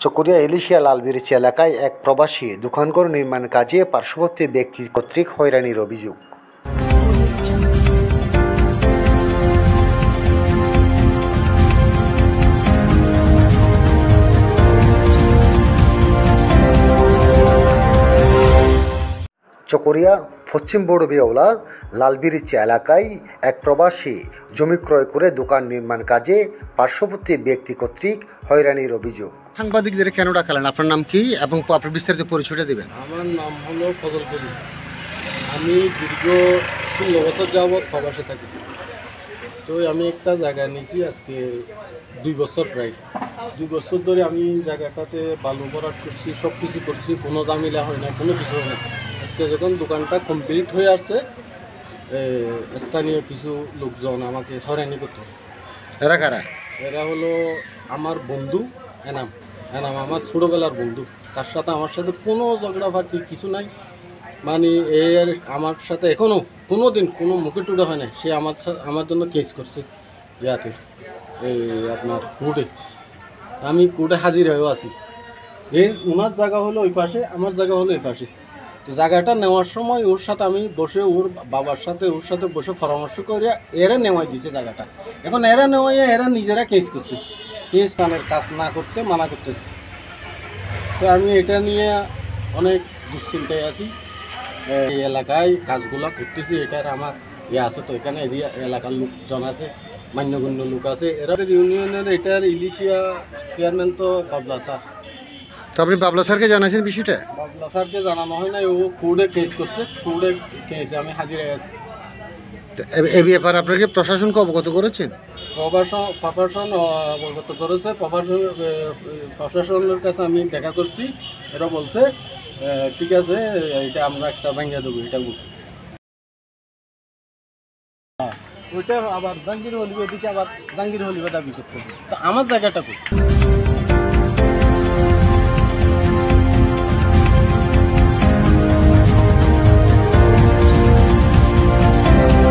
চকরিয়া ইলিশিয়া লালবিরিচি এলাকায় এক প্রবাসী দোকানঘর নির্মাণ কাজে পার্শ্ববর্তী ব্যক্তি কর্তৃক হয়রানির অভিযোগ। চকরিয়া পশ্চিম বড়বিয়াওলা লালবিরিচি এলাকায় এক প্রবাসী জমি ক্রয় করে দোকান নির্মাণ কাজে পার্শ্ববর্তী ব্যক্তি কর্তৃক হয়রানির অভিযোগ। সাংবাদিকদের কেন ডাকালেন, আপনার নাম কি এবং আপনার বিস্তারিত পরিচয়টা দেবেন? আমার নাম হলো ফজল করিম। আমি দীর্ঘ 16 বছর যাবৎ প্রবাসে থাকি। তো আমি একটা জায়গা নিয়েছি আজকে 2 বছর, প্রায় 2 বছর ধরে আমি জায়গাটাতে বালু ভরাট করছি, সব কিছু করছি, কোনো ঝামেলা হয় না, কোনো কিছু হয় না। আজকে যখন দোকানটা কমপ্লিট হয়ে আসছে, স্থানীয় কিছু লোকজন আমাকে হয়রানি করতেছে। এরা কারা? এরা হলো আমার বন্ধু এনাম আমার ছোটোবেলার বন্ধু। তার সাথে আমার সাথে কোনো ঝগড়াফাটি কিছু নাই, মানে এর আমার সাথে এখনও কোনো দিন কোনো মুখে টুটে হয় না। সে আমার জন্য কেস করছে ইয়াতে, এই আপনার কোর্টে। আমি কোর্টে হাজির হয়েও আছি। ওনার জায়গা হলো ওই পাশে, আমার জায়গা হলো এই পাশে। তো জায়গাটা নেওয়ার সময় ওর সাথে আমি বসে, ওর বাবার সাথে ওর সাথে বসে পরামর্শ করে এরা নেওয়াই দিয়েছে জায়গাটা। এখন এরা নেওয়াইয়া এরা নিজেরা কেস করছে, কেস কানের কাজ না করতে মানা করতেছে। তো আমি এটা নিয়ে অনেক দুশ্চিন্তায় আছি। এই এলাকায় কাজগুলো করতেছি, এটার আমার আছে। তো এখানে এলাকার লোকজন আছে, মান্যগণ্য লোক আছে। এরা ইউনিয়নের এটার ইলিশিয়া চেয়ারম্যান তো বাবলা স্যার। তো আপনি বাবলা স্যারকে জানাইছেন বিষয়টা? বাবলা স্যারকে জানানো হয় না, ও কোর্টে কেস করছে, কোর্টে কেসে আমি হাজির হয়ে আছি। এ ব্যাপারে আপনাকে প্রশাসনকে অবগত করেছেন? প্রশাসন অবগত করেছে। প্রশাসনের কাছে আমি দেখা করছি, এরা বলছে ঠিক আছে, এটা আমরা একটা ভেঙে দেবো, এটা বলছি। ওইটা আবার জাহাঙ্গীর হলিবে দিকে আবার জাহাঙ্গীর হলিবে দাবি করতেছে। তো আমার জায়গাটা কই?